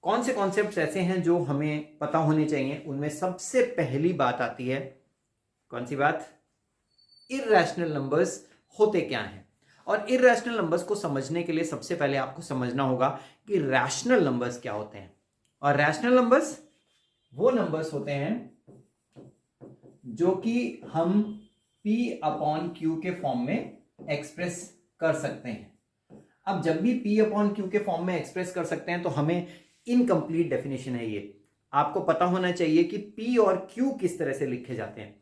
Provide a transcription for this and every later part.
कौन से कॉन्सेप्ट्स ऐसे हैं जो हमें पता होने चाहिए? उनमें सबसे पहली बात आती है, कौन सी बात? इर्रेशनल नंबर्स होते क्या हैं। और इर्रेशनल नंबर्स को समझने के लिए सबसे पहले आपको समझना होगा कि रैशनल नंबर्स क्या होते हैं। और रैशनल नंबर्स वो नंबर्स होते हैं जो कि हम P अपॉन Q के फॉर्म में एक्सप्रेस कर सकते हैं। अब जब भी P अपॉन Q के फॉर्म में एक्सप्रेस कर सकते हैं तो हमें इनकम्प्लीट डेफिनेशन है ये। आपको पता होना चाहिए कि P और Q किस तरह से लिखे जाते हैं।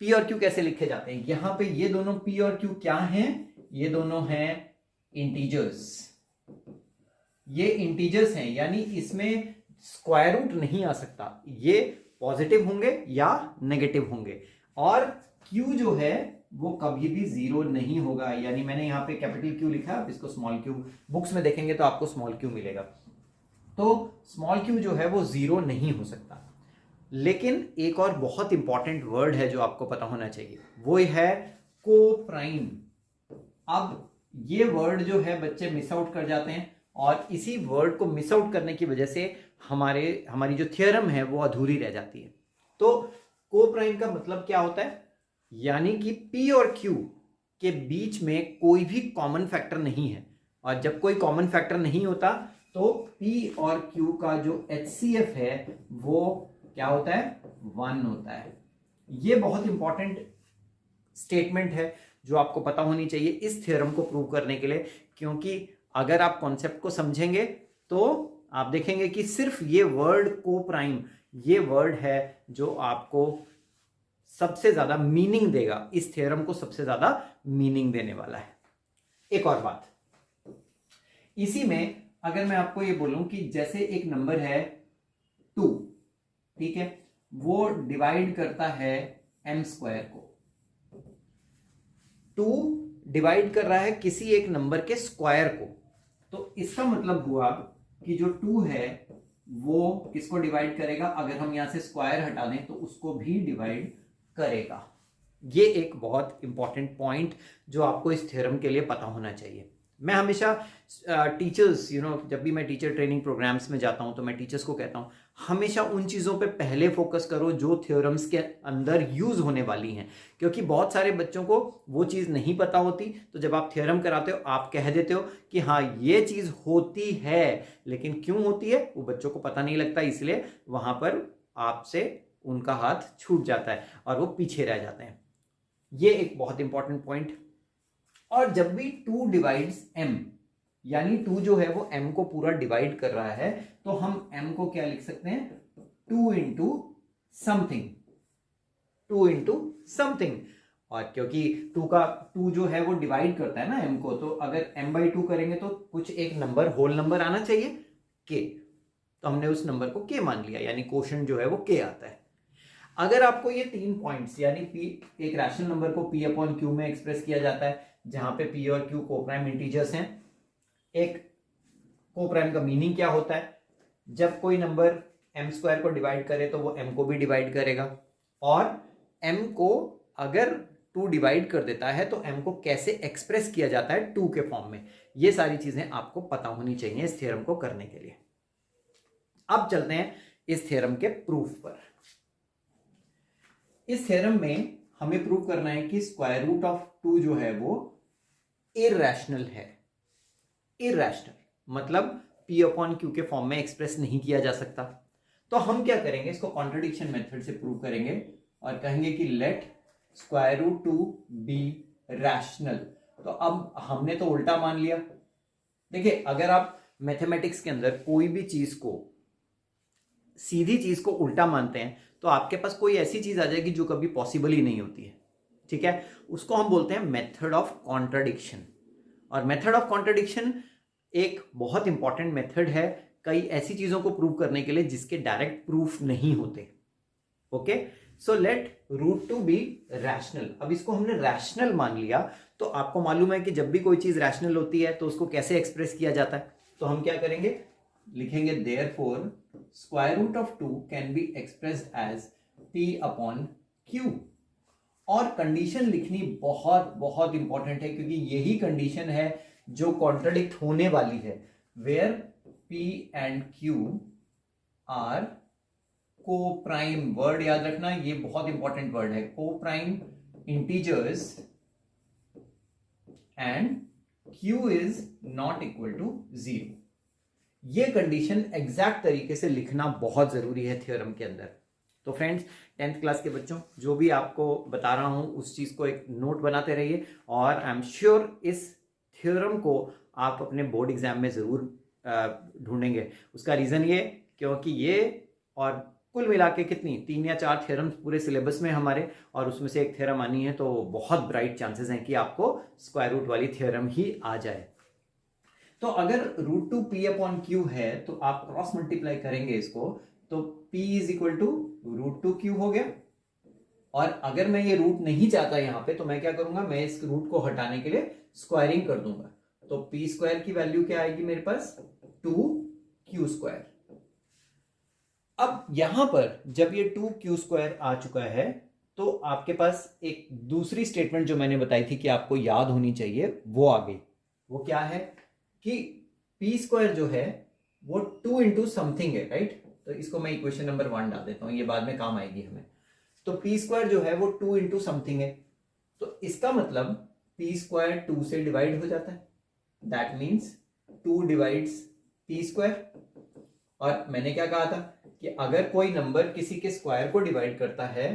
P और Q कैसे लिखे जाते हैं? यहां पे ये दोनों P और Q क्या हैं? ये दोनों हैं इंटीजर्स। ये इंटीजर्स हैं, यानी इसमें स्क्वायर रूट नहीं आ सकता। ये पॉजिटिव होंगे या नेगेटिव होंगे। और Q जो है वो कभी भी जीरो नहीं होगा, यानी मैंने यहां पे कैपिटल Q लिखा, आप इसको स्मॉल q बुक्स में देखेंगे तो आपको स्मॉल q मिलेगा। तो स्मॉल q जो है वो जीरो नहीं हो सकता। लेकिन एक और बहुत इंपॉर्टेंट वर्ड है जो आपको पता होना चाहिए, वो है को प्राइम। अब ये वर्ड जो है बच्चे मिस आउट कर जाते हैं, और इसी वर्ड को मिस आउट करने की वजह से हमारी जो थ्योरम है वो अधूरी रह जाती है। तो को प्राइम का मतलब क्या होता है? यानी कि P और Q के बीच में कोई भी कॉमन फैक्टर नहीं है। और जब कोई कॉमन फैक्टर नहीं होता तो P और Q का जो HCF है वो क्या होता है? 1 होता है। ये बहुत इंपॉर्टेंट स्टेटमेंट है जो आपको पता होनी चाहिए इस थ्योरम को प्रूव करने के लिए, क्योंकि अगर आप कॉन्सेप्ट को समझेंगे तो आप देखेंगे कि सिर्फ ये वर्ड को प्राइम, ये वर्ड है जो आपको सबसे ज्यादा मीनिंग देगा, इस थ्योरम को सबसे ज्यादा मीनिंग देने वाला है। एक और बात, इसी में अगर मैं आपको ये बोलूं कि जैसे एक नंबर है 2, ठीक है, वो डिवाइड करता है m स्क्वायर को। 2 डिवाइड कर रहा है किसी एक नंबर के स्क्वायर को, तो इसका मतलब हुआ कि जो 2 है वो किसको डिवाइड करेगा? अगर हम यहां से स्क्वायर हटा दें तो उसको भी डिवाइड करेगा। ये एक बहुत इंपॉर्टेंट पॉइंट जो आपको इस थ्योरम के लिए पता होना चाहिए। मैं हमेशा टीचर्स जब भी मैं टीचर ट्रेनिंग प्रोग्राम्स में जाता हूं तो मैं टीचर्स को कहता हूं, हमेशा उन चीज़ों पे पहले फोकस करो जो थ्योरम्स के अंदर यूज होने वाली हैं, क्योंकि बहुत सारे बच्चों को वो चीज़ नहीं पता होती। तो जब आप थ्योरम कराते हो आप कह देते हो कि हाँ ये चीज़ होती है, लेकिन क्यों होती है वो बच्चों को पता नहीं लगता, इसलिए वहां पर आपसे उनका हाथ छूट जाता है और वो पीछे रह जाते हैं। ये एक बहुत इंपॉर्टेंट पॉइंट। और जब भी 2 डिवाइड्स m, यानी 2 जो है वो m को पूरा डिवाइड कर रहा है, तो हम m को क्या लिख सकते हैं? 2 इंटू समथिंग, 2 इंटू समथिंग। और क्योंकि 2 जो है वो डिवाइड करता है ना m को, तो अगर m/2 करेंगे तो कुछ एक नंबर, होल नंबर आना चाहिए k, तो हमने उस नंबर को k मान लिया, यानी क्वोशंट जो है वो k आता है। अगर आपको ये 3 पॉइंट्स, यानी P, एक रैशनल नंबर को P अपॉन Q में एक्सप्रेस किया जाता है जहां पे P और Q को प्राइम इंटीजर्स हैं। एक को प्राइम का मीनिंग क्या होता है? जब कोई नंबर m स्क्वायर को डिवाइड करे तो वो m को भी डिवाइड करेगा, और m को अगर 2 डिवाइड कर देता है तो m को कैसे एक्सप्रेस किया जाता है 2 के फॉर्म में। ये सारी चीजें आपको पता होनी चाहिए इस थ्योरम को करने के लिए। अब चलते हैं इस थ्योरम के प्रूफ पर। इस थ्योरम में हमें प्रूव करना है कि स्क्वायर रूट ऑफ 2 जो है वो इररेशनल है। इररेशनल मतलब P अपॉन Q के फॉर्म में एक्सप्रेस नहीं किया जा सकता। तो हम क्या करेंगे? इसको कॉन्ट्रडिक्शन मेथड से प्रूव करेंगे और कहेंगे कि let square root 2 be rational. तो अब हमने तो उल्टा मान लिया। देखिए, अगर आप मैथमेटिक्स के अंदर कोई भी चीज को, सीधी चीज को उल्टा मानते हैं तो आपके पास कोई ऐसी चीज आ जाएगी जो कभी पॉसिबल ही नहीं होती है, ठीक है? उसको हम बोलते हैं मेथड ऑफ कॉन्ट्रडिक्शन। और मेथड ऑफ कॉन्ट्रडिक्शन एक बहुत इंपॉर्टेंट मेथड है कई ऐसी चीजों को प्रूव करने के लिए जिसके डायरेक्ट प्रूफ नहीं होते। Okay, so let root 2 be rational. अब इसको हमने रैशनल मान लिया, तो आपको मालूम है कि जब भी कोई चीज रैशनल होती है तो उसको कैसे एक्सप्रेस किया जाता है। तो हम क्या करेंगे? लिखेंगे therefore square root of 2 can be expressed as P upon Q। और कंडीशन लिखनी बहुत बहुत इंपॉर्टेंट है, क्योंकि यही कंडीशन है जो कॉन्ट्रडिक्ट होने वाली है, where P and Q are coprime, word याद रखना, ये बहुत इंपॉर्टेंट वर्ड है, coprime integers and q is not equal to 0। ये कंडीशन एग्जैक्ट तरीके से लिखना बहुत जरूरी है थ्योरम के अंदर। तो फ्रेंड्स 10th क्लास के बच्चों, जो भी आपको बता रहा हूं उस चीज को एक नोट बनाते रहिए, और आई एम श्योर इस थ्योरम को आप अपने बोर्ड एग्जाम में जरूर ढूंढेंगे। उसका रीजन ये, क्योंकि ये और कुल मिला के कितनी 3 या 4 थ्योरम्स पूरे सिलेबस में हमारे, और उसमें से एक थ्योरम आनी है, तो बहुत ब्राइट चांसेस हैं कि आपको स्क्वायर रूट वाली थ्योरम ही आ जाए। तो अगर √2 p अपॉन क्यू है तो आप क्रॉस मल्टीप्लाई करेंगे इसको, तो p is equal to √2 q हो गया। और अगर मैं ये रूट नहीं चाहता यहां पे, तो मैं क्या करूंगा, मैं इस रूट को हटाने के लिए स्क्वायरिंग कर दूंगा। तो p स्क्वायर की वैल्यू क्या आएगी मेरे पास, 2q स्क्वायर। अब यहां पर जब ये 2q स्क्वायर आ चुका है, तो आपके पास एक दूसरी स्टेटमेंट जो मैंने बताई थी कि आपको याद होनी चाहिए, वो आ गई। वो क्या है कि p स्क्वायर जो है वो 2 इंटू समथिंग है, राइट। तो इसको मैं इक्वेशन नंबर 1 डाल देता हूं, ये बाद में काम आएगी हमें। तो p स्क्वायर जो है वो 2 इंटू समथिंग है, तो इसका मतलब p स्क्वायर 2 से डिवाइड हो जाता है, that means 2 divides p square. और मैंने क्या कहा था कि अगर कोई नंबर किसी के स्क्वायर को डिवाइड करता है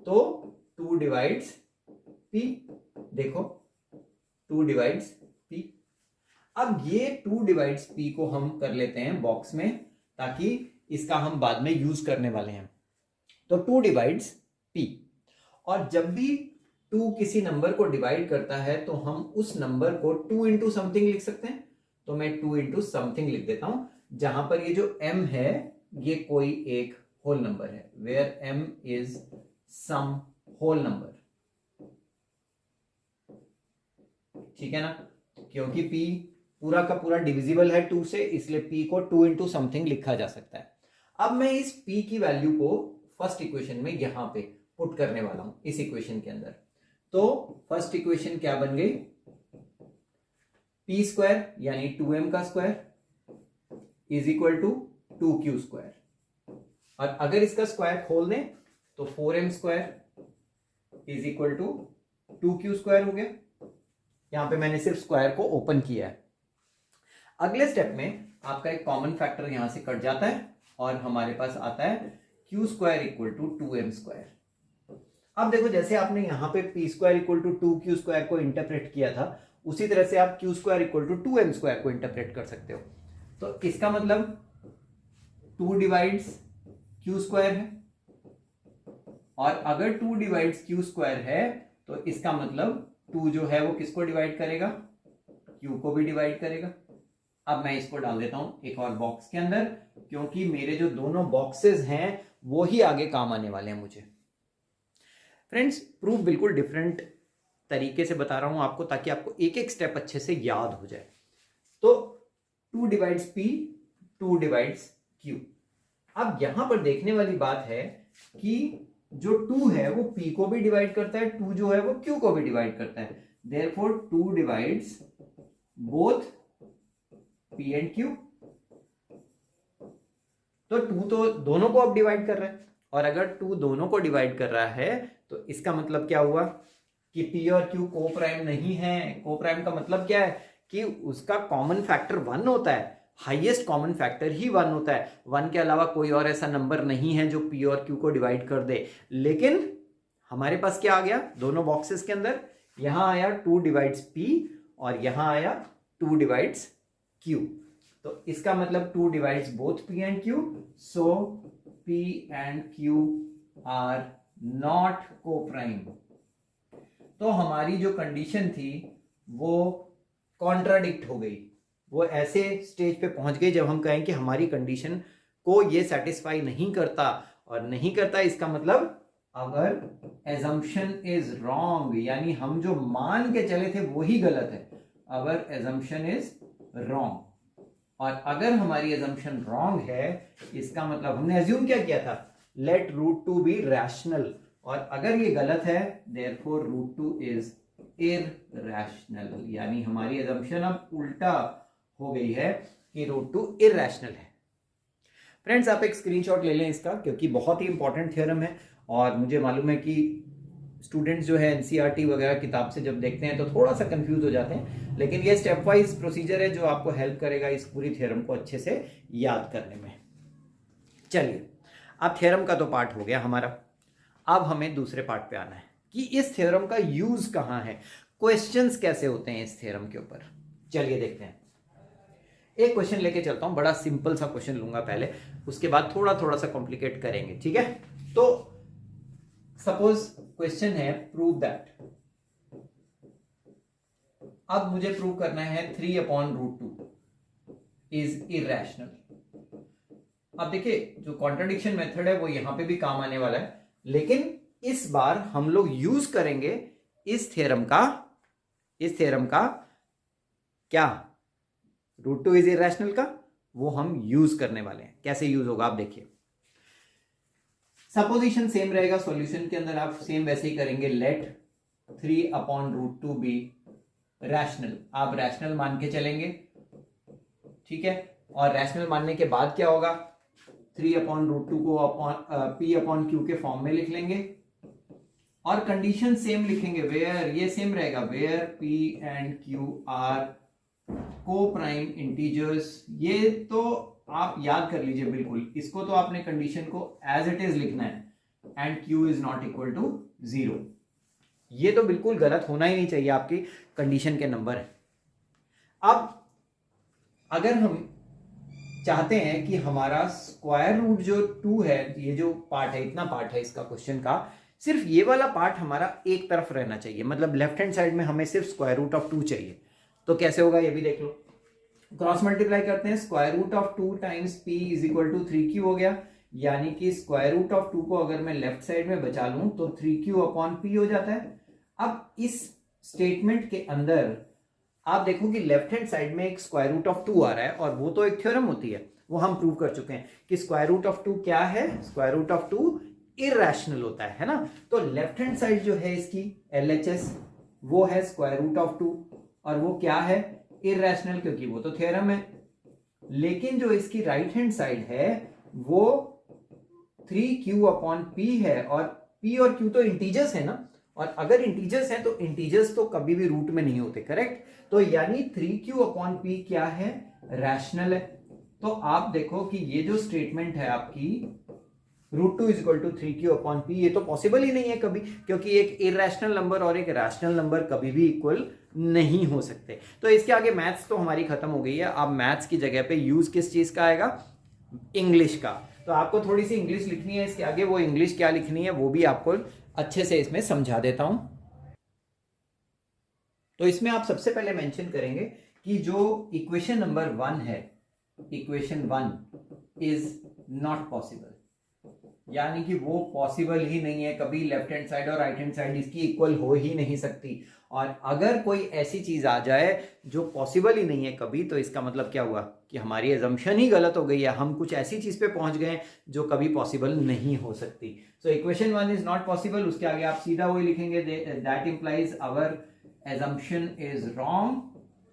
तो 2 डिवाइड्स p, देखो 2 डिवाइड्स p। अब ये 2 डिवाइड्स p को हम कर लेते हैं बॉक्स में, ताकि इसका हम बाद में यूज करने वाले हैं। तो 2 डिवाइड्स p, और जब भी 2 किसी नंबर को डिवाइड करता है तो हम उस नंबर को 2 इंटू समथिंग लिख सकते हैं। तो मैं 2 इंटू समथिंग लिख देता हूं, जहां पर ये जो m है ये कोई एक होल नंबर है, where m is some whole number, ठीक है ना। क्योंकि p पूरा का पूरा डिविजिबल है 2 से, इसलिए p को 2 इंटू समथिंग लिखा जा सकता है। अब मैं इस p की वैल्यू को फर्स्ट इक्वेशन में यहां पे पुट करने वाला हूं, इस इक्वेशन के अंदर। तो फर्स्ट इक्वेशन क्या बन गई, p स्क्वायर यानी 2m का square is equal to 2q square, और अगर इसका स्क्वायर खोल दें तो 4m square is equal to 2q square हो गया। यहां पे मैंने सिर्फ स्क्वायर को ओपन किया है। अगले स्टेप में आपका एक कॉमन फैक्टर यहां से कट जाता है और हमारे पास आता है q square equal to 2m square. अब देखो, जैसे आपने यहां पे p square equal to 2q square को इंटरप्रेट किया था, उसी तरह से आप q square equal to 2m square को इंटरप्रेट कर सकते हो। तो इसका मतलब 2 डिवाइड्स q स्क्वायर है, और अगर 2 डिवाइड्स q स्क्वायर है तो इसका मतलब 2 जो है वो किसको डिवाइड करेगा, q को भी डिवाइड करेगा। अब मैं इसको डाल देता हूं एक और बॉक्स के अंदर, क्योंकि मेरे जो दोनों बॉक्सेस हैं वो ही आगे काम आने वाले हैं मुझे। फ्रेंड्स, प्रूफ बिल्कुल डिफरेंट तरीके से बता रहा हूं आपको, ताकि आपको एक एक स्टेप अच्छे से याद हो जाए। तो 2 डिवाइड्स p, 2 डिवाइड्स q। अब यहां पर देखने वाली बात है कि जो 2 है वो p को भी डिवाइड करता है, 2 जो है वो q को भी डिवाइड करता है। Therefore 2 divides both p and q। तो 2 तो दोनों को अब डिवाइड कर रहा है, और अगर 2 दोनों को डिवाइड कर रहा है तो इसका मतलब क्या हुआ कि p और q को प्राइम नहीं है। को प्राइम का मतलब क्या है कि उसका कॉमन फैक्टर 1 होता है, हाईएस्ट कॉमन फैक्टर ही 1 होता है। 1 के अलावा कोई और ऐसा नंबर नहीं है जो p और q को डिवाइड कर दे। लेकिन हमारे पास क्या आ गया दोनों बॉक्सेस के अंदर, यहां आया 2 डिवाइड्स p और यहां आया 2 डिवाइड्स q। तो इसका मतलब 2 divides both p and q, so p and q are not coprime. तो हमारी जो कंडीशन थी वो कॉन्ट्राडिक्ट हो गई, वो ऐसे स्टेज पे पहुंच गई जब हम कहें कि हमारी कंडीशन को ये सेटिस्फाई नहीं करता, और नहीं करता इसका मतलब अगर एजम्पशन इज रॉन्ग, यानी हम जो मान के चले थे वही गलत है, अगर एजम्पशन इज रॉन्ग। और अगर हमारी एजम्पशन रॉन्ग है, इसका मतलब हमने एज्यूम क्या किया था, लेट √2 बी रैशनल, और अगर ये गलत है देयरफॉर √2 इज इरैशनल, यानी हमारी एजम्पशन अब उल्टा हो गई है कि √2 इरैशनल है। फ्रेंड्स आप एक स्क्रीनशॉट ले लें इसका, क्योंकि बहुत ही इंपॉर्टेंट थ्योरम है और मुझे मालूम है कि स्टूडेंट्स जो है एनसीईआरटी वगैरह किताब से जब देखते हैं तो थोड़ा सा कंफ्यूज हो जाते हैं, लेकिन ये स्टेप वाइज प्रोसीजर है जो आपको हेल्प करेगा इस पूरी थ्योरम को अच्छे से याद करने में। चलिए, अब थ्योरम का तो पार्ट हो गया हमारा, अब हमें दूसरे पार्ट पे आना है कि इस थ्योरम का यूज कहाँ है, क्वेश्चंस कैसे होते हैं इस थ्योरम के ऊपर। चलिए देखते हैं, एक क्वेश्चन लेके चलता हूं, बड़ा सिंपल सा क्वेश्चन लूंगा पहले, उसके बाद थोड़ा थोड़ा सा कॉम्प्लिकेट करेंगे, ठीक है। तो सपोज क्वेश्चन है प्रूव दैट, अब मुझे प्रूव करना है 3/√2 इज इरेशनल। अब देखिए जो कॉन्ट्रडिक्शन मेथड है वो यहां पे भी काम आने वाला है, लेकिन इस बार हम लोग यूज करेंगे इस थ्योरम का क्या, √2 इज इरेशनल का, वो हम यूज करने वाले हैं। कैसे यूज होगा आप देखिए, सपोजिशन सेम रहेगा, सॉल्यूशन के अंदर आप सेम वैसे ही करेंगे, लेट 3/√2 बी रैशनल, आप रैशनल मान के चलेंगे, ठीक है। और रैशनल मानने के बाद क्या होगा, 3/√2 को P/Q के फॉर्म में लिख लेंगे और कंडीशन सेम लिखेंगे, वेयर, ये सेम रहेगा, where P and Q are coprime integers. ये तो आप याद कर लीजिए बिल्कुल, इसको तो आपने कंडीशन को एज इट इज लिखना है, and Q is not equal to 0। ये तो बिल्कुल गलत होना ही नहीं चाहिए, आपकी कंडीशन के नंबर है। अब अगर हम चाहते हैं कि हमारा स्क्वायर रूट जो 2 है, ये जो पार्ट है, इतना पार्ट है इसका क्वेश्चन का, सिर्फ ये वाला पार्ट हमारा एक तरफ रहना चाहिए, मतलब लेफ्ट हैंड साइड में हमें सिर्फ स्क्वायर रूट ऑफ 2 चाहिए। तो कैसे होगा ये भी देख लो, क्रॉस मल्टीप्लाई करते हैं, square root of 2 times p is equal to 3q हो गया, यानी कि स्क्वायर रूट ऑफ 2 को अगर मैं लेफ्ट साइड में बचा लूं तो 3q/p हो जाता है। अब इस स्टेटमेंट के अंदर आप देखो कि लेफ्ट हैंड साइड में एक स्क्वायर रूट ऑफ 2 आ रहा है, और वो तो एक थ्योरम होती है, वो हम प्रूव कर चुके हैं कि स्क्वायर रूट ऑफ 2 क्या है, स्क्वायर रूट ऑफ 2 इरैशनल होता है ना। तो लेफ्ट हैंड साइड जो है इसकी LHS वो है स्क्वायर रूट ऑफ 2, और वो क्या है, इरैशनल, क्योंकि वो तो थ्योरम है। लेकिन जो इसकी राइट हैंड साइड है वो 3q/p है, और p और q तो इंटीजर्स है ना, और अगर इंटीजर्स हैं तो इंटीजर्स तो कभी भी रूट में नहीं होते, करेक्ट। तो यानी 3q/p क्या है, रैशनल है। तो आप देखो कि ये जो स्टेटमेंट है आपकी √2 इज इक्वल टू 3q/p, ये तो पॉसिबल ही नहीं है कभी, क्योंकि एक इरेशनल नंबर और एक रैशनल नंबर कभी भी इक्वल नहीं हो सकते। तो इसके आगे मैथ्स तो हमारी खत्म हो गई है, अब मैथ्स की जगह पे यूज किस चीज का आएगा, इंग्लिश का। तो आपको थोड़ी सी इंग्लिश लिखनी है इसके आगे, वो इंग्लिश क्या लिखनी है वो भी आपको अच्छे से इसमें समझा देता हूं। तो इसमें आप सबसे पहले मेंशन करेंगे कि जो इक्वेशन नंबर 1 है, इक्वेशन 1 इज नॉट पॉसिबल, यानी कि वो पॉसिबल ही नहीं है कभी, लेफ्ट हैंड साइड और राइट हैंड साइड इसकी इक्वल हो ही नहीं सकती। और अगर कोई ऐसी चीज आ जाए जो पॉसिबल ही नहीं है कभी, तो इसका मतलब क्या हुआ कि हमारी अजम्पशन ही गलत हो गई है, हम कुछ ऐसी चीज पे पहुंच गए जो कभी पॉसिबल नहीं हो सकती। So equation 1 is not possible, उसके आगे आप सीधा वही लिखेंगे, that implies our assumption is wrong।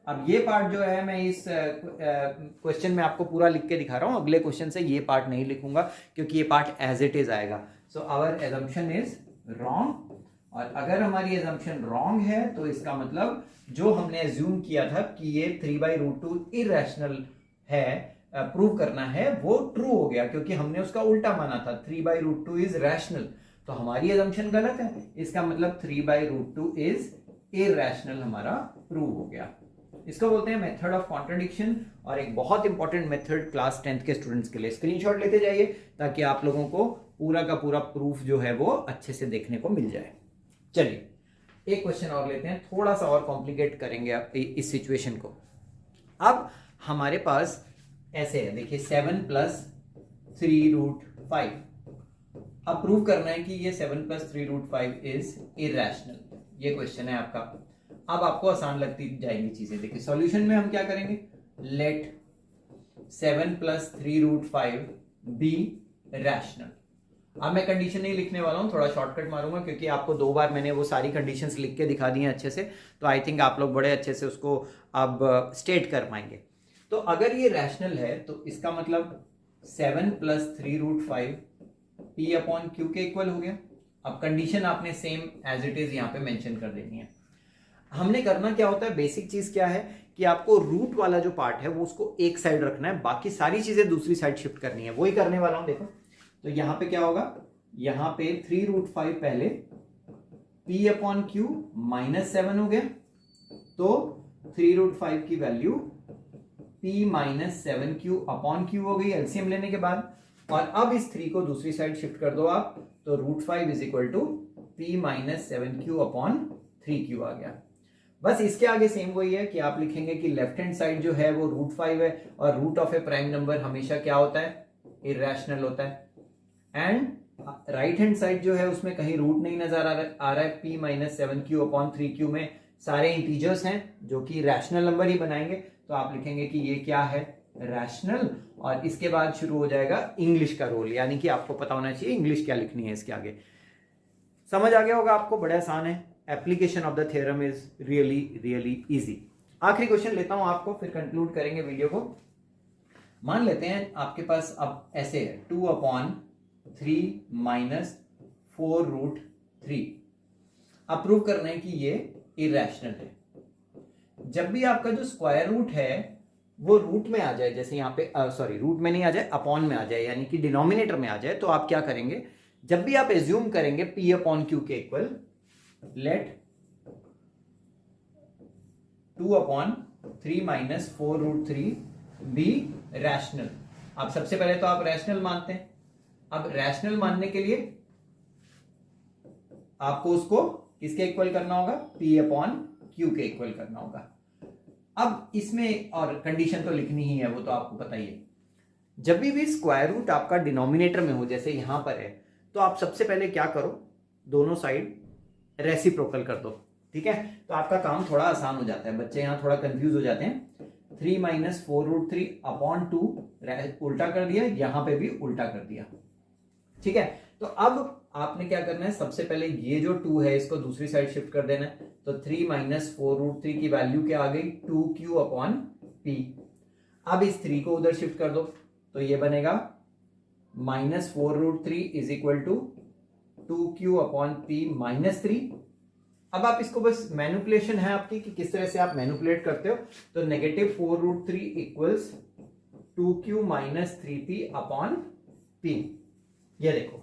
अब ये पार्ट जो है मैं इस क्वेश्चन में आपको पूरा लिख के दिखा रहा हूं, अगले क्वेश्चन से ये पार्ट नहीं लिखूंगा क्योंकि ये पार्ट एज इट इज आएगा। So our assumption is wrong, और अगर हमारी assumption wrong है तो इसका मतलब जो हमने assume किया था कि ये 3/√2 irrational है, प्रूव करना है, वो ट्रू हो गया, क्योंकि हमने उसका उल्टा माना था, 3/√2 इज रैशनल। तो हमारी assumption गलत है, इसका मतलब 3/√2 इज इरैशनल हमारा प्रूव हो गया। इसको बोलते हैं मेथड ऑफ कॉन्ट्रडिक्शन, और एक बहुत इंपॉर्टेंट मेथड क्लास 10th के स्टूडेंट्स के लिए। स्क्रीनशॉट लेते जाइए ताकि आप लोगों को पूरा का पूरा प्रूफ जो है वो अच्छे से देखने को मिल जाए। चलिए एक क्वेश्चन और लेते हैं, थोड़ा सा और कॉम्प्लिकेट करेंगे इस सिचुएशन को। अब हमारे पास ऐसे है, देखिए 7 + 3√5, अब प्रूव करना है कि ये 7 + 3√5 इज इरैशनल, ये क्वेश्चन है आपका। अब आपको आसान लगती जाएंगी चीजें, देखिए सॉल्यूशन में हम क्या करेंगे, लेट 7 + 3√5 बी रैशनल। अब मैं कंडीशन नहीं लिखने वाला हूं, थोड़ा शॉर्टकट मारूंगा क्योंकि आपको 2 बार मैंने वो सारी कंडीशंस लिख के दिखा दी हैं अच्छे से, तो आई थिंक आप लोग बड़े अच्छे से उसको अब स्टेट कर पाएंगे। तो अगर ये रैशनल है तो इसका मतलब 7 प्लस 3√5 P अपॉन Q के इक्वल हो गया। अब कंडीशन आपने सेम एज इट इज यहाँ पे मेंशन कर देनी है। हमने करना क्या होता है, बेसिक चीज क्या है कि आपको रूट वाला जो पार्ट है वो उसको एक साइड रखना है, बाकी सारी चीजें दूसरी साइड शिफ्ट करनी है, वही करने वाला हूं। देखो तो यहां पे क्या होगा, यहां पे 3√5 पहले P अपॉन Q -7 हो गया, तो 3√5 की value P -7Q upon Q हो गई एलसीएम लेने के बाद। और अब इस 3 को दूसरी साइड शिफ्ट कर दो आप, तो √5 is equal to P -7Q upon 3Q आ गया। बस इसके आगे सेम वही है कि आप लिखेंगे कि लेफ्ट हैंड साइड जो है वो √5 है, और root of a prime number हमेशा क्या होता है, इरैशनल होता है। एंड राइट हैंड साइड जो है उसमें कहीं रूट नहीं नजर आ रहा है, P -7Q अपॉन 3Q में सारे इंटीजर्स हैं जो कि रैशनल नंबर ही बनाएंगे, तो आप लिखेंगे कि ये क्या है, रैशनल। और इसके बाद शुरू हो जाएगा इंग्लिश का रोल, यानी कि आपको पता होना चाहिए इंग्लिश क्या लिखनी है इसके आगे। समझ आ गया होगा आपको, बड़ा आसान है। Application of the theorem is really easy. आखिरी क्वेश्चन लेता हूं आपको, फिर कंक्लूड करेंगे वीडियो को। मान लेते हैं आपके पास अब ऐसे है 2/3 माइनस 4√3। अब प्रूव करना है कि ये इरैशनल है। जब भी आपका जो स्क्वायर रूट है वो रूट में आ जाए, जैसे यहाँ पे सॉरी रूट में नहीं आ जाए, अपॉन में आ जाए, यानी कि डिनोमिनेटर में आ जाए, तो आप क्या करेंगे, जब भी आप एज्यूम करेंगे P अपॉन Q के equal, let 2/3 minus 4√3 be rational. अब सबसे पहले तो आप रैशनल मानते हैं। अब रैशनल मानने के लिए आपको उसको किसके इक्वल करना होगा, P अपॉन Q के इक्वल करना होगा। अब इसमें और कंडीशन तो लिखनी ही है, वो तो आपको पता ही है। जब भी स्क्वायर रूट आपका डिनोमिनेटर में हो, जैसे यहां पर है, तो आप सबसे पहले क्या करो, दोनों साइड रेसिप्रोकल कर दो, ठीक है। तो आपका काम थोड़ा आसान हो जाता है। बच्चे यहां थोड़ा कंफ्यूज हो जाते हैं। 3 माइनस 4√3 अपॉन 2 उल्टा कर दिया, यहां पे भी उल्टा कर दिया, ठीक है। तो अब आपने क्या करना है, सबसे पहले ये जो 2 है इसको दूसरी साइड शिफ्ट कर देना है। तो 3 माइनस 4√3 की वैल्यू क्या आ गई, 2Q अपॉन P। अब इस 3 को उधर शिफ्ट कर दो, तो ये बनेगा -4√3 is equal to 2Q upon P -3। अब आप इसको बस मैनिपुलेशन है आपकी कि किस तरह से आप मैनिपुलेट करते हो। तो -4√3 equals 2Q - 3P upon P। ये देखो,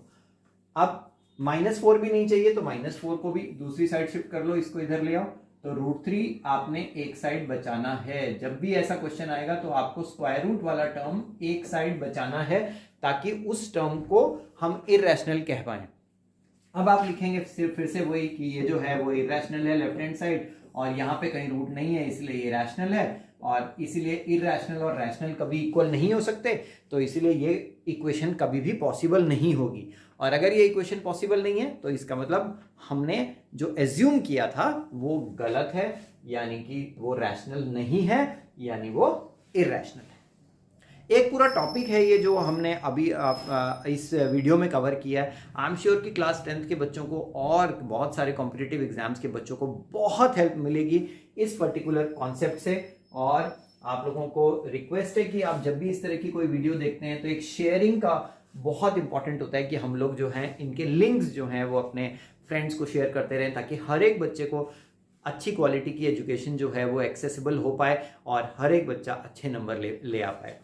अब -4 भी नहीं चाहिए, तो -4 को भी दूसरी साइड शिफ्ट कर लो, इसको इधर ले आओ। तो √3 आपने एक साइड बचाना है। जब भी ऐसा क्वेश्चन आएगा तो आपको स्क्वायर रूट वाला टर्म एक साइड बचाना है, ताकि उस टर्म को हम इरैशनल कह पाए। अब आप लिखेंगे फिर से वही कि ये जो है वो इरैशनल है लेफ्ट हैंड साइड, और यहाँ पे कहीं रूट नहीं है इसलिए ये रैशनल है, और इसीलिए इरैशनल और रैशनल कभी इक्वल नहीं हो सकते, तो इसीलिए ये इक्वेशन कभी भी पॉसिबल नहीं होगी। और अगर ये इक्वेशन पॉसिबल नहीं है तो इसका मतलब हमने जो एज्यूम किया था वो गलत है, यानी कि वो रैशनल नहीं है, यानी वो इरैशनल है। एक पूरा टॉपिक है ये जो हमने अभी इस वीडियो में कवर किया है। आई एम श्योर कि क्लास 10th के बच्चों को और बहुत सारे कॉम्पिटिटिव एग्जाम्स के बच्चों को बहुत हेल्प मिलेगी इस पर्टिकुलर कॉन्सेप्ट से। और आप लोगों को रिक्वेस्ट है कि आप जब भी इस तरह की कोई वीडियो देखते हैं तो एक शेयरिंग का बहुत इंपॉर्टेंट होता है कि हम लोग जो हैं इनके लिंक्स जो हैं वो अपने फ्रेंड्स को शेयर करते रहें, ताकि हर एक बच्चे को अच्छी क्वालिटी की एजुकेशन जो है वो एक्सेसिबल हो पाए और हर एक बच्चा अच्छे नंबर ले आ पाए।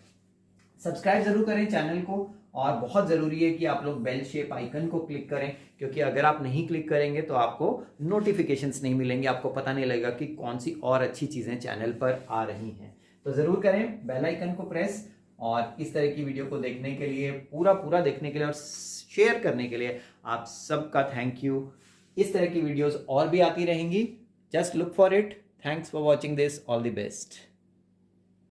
सब्सक्राइब जरूर करें चैनल को, और बहुत ज़रूरी है कि आप लोग बेल शेप आइकन को क्लिक करें, क्योंकि अगर आप नहीं क्लिक करेंगे तो आपको नोटिफिकेशंस नहीं मिलेंगे, आपको पता नहीं लगेगा कि कौन सी और अच्छी चीज़ें चैनल पर आ रही हैं। तो ज़रूर करें बेल आइकन को प्रेस, और इस तरह की वीडियो को देखने के लिए, पूरा देखने के लिए और शेयर करने के लिए आप सबका थैंक यू। इस तरह की वीडियोज़ और भी आती रहेंगी, just look for it. Thanks for watching this, all the best.